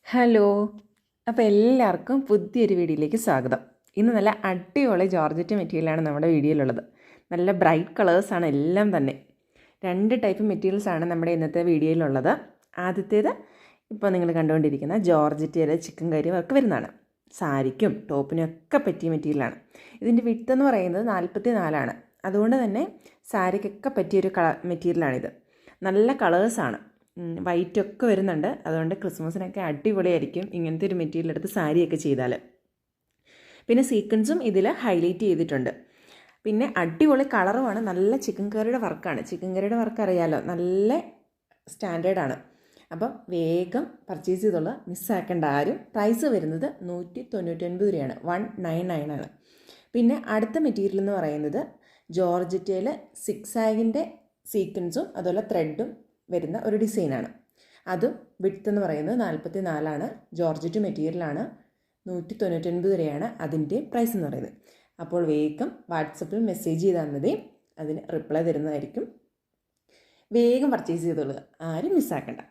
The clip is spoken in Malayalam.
ഹലോ. അപ്പോൾ എല്ലാവർക്കും പുതിയൊരു വീഡിയോയിലേക്ക് സ്വാഗതം. ഇന്ന് നല്ല അടിപൊളി ജോർജറ്റ് മെറ്റീരിയലാണ് നമ്മുടെ വീഡിയോയിലുള്ളത്. നല്ല ബ്രൈറ്റ് കളേഴ്സാണ് എല്ലാം തന്നെ. 2 ടൈപ്പ് മെറ്റീരിയൽസാണ് നമ്മുടെ ഇന്നത്തെ വീഡിയോയിലുള്ളത്. ആദ്യത്തേത് ഇപ്പോൾ നിങ്ങൾ കണ്ടുകൊണ്ടിരിക്കുന്ന ജോർജറ്റിലെ ചിക്കൻ കറി വർക്ക് വരുന്നതാണ്. സാരിക്കും ടോപ്പിനും ഒക്കെ പറ്റിയ മെറ്റീരിയലാണ്. ഇതിൻ്റെ വിഡ്ത്ത് എന്ന് പറയുന്നത് 44 അതുകൊണ്ട് തന്നെ സാരിക്കൊക്കെ പറ്റിയൊരു മെറ്റീരിയലാണിത്. നല്ല കളേഴ്സാണ്, വൈറ്റൊക്കെ വരുന്നുണ്ട്. അതുകൊണ്ട് ക്രിസ്മസിനൊക്കെ അടിപൊളിയായിരിക്കും ഇങ്ങനത്തെ ഒരു മെറ്റീരിയൽ എടുത്ത് സാരിയൊക്കെ ചെയ്താൽ. പിന്നെ സീക്വൻസും ഇതിൽ ഹൈലൈറ്റ് ചെയ്തിട്ടുണ്ട്. പിന്നെ അടിപൊളി കളറുമാണ്. നല്ല ചിക്കൻ കറിയുടെ വർക്കാണ്. ചിക്കൻ കറിയുടെ വർക്ക് അറിയാമല്ലോ, നല്ല സ്റ്റാൻഡേർഡാണ്. അപ്പം വേഗം പർച്ചേസ് ചെയ്തോളൂ, മിസ്സാക്കേണ്ട ആരും. പ്രൈസ് വരുന്നത് 199 രൂപയാണ്, 199 ആണ്. പിന്നെ അടുത്ത മെറ്റീരിയൽ എന്ന് പറയുന്നത് ജോർജറ്റയിൽ സിക്സാഗിൻ്റെ സീക്വൻസും അതുപോലെ ത്രെഡും വരുന്ന ഒരു ഡിസൈനാണ്. അതും വിഡ്ത്ത് എന്ന് പറയുന്നത് 44 ജോർജറ്റ് മെറ്റീരിയലാണ്. 199 രൂപയാണ് അതിൻ്റെ പ്രൈസ് എന്ന് പറയുന്നത്. അപ്പോൾ വേഗം വാട്സപ്പിൽ മെസ്സേജ് ചെയ്താൽ മതി, അതിന് റിപ്ലൈ തരുന്നതായിരിക്കും. വേഗം പർച്ചേസ് ചെയ്തോളുക, ആരും മിസ്സാക്കണ്ട.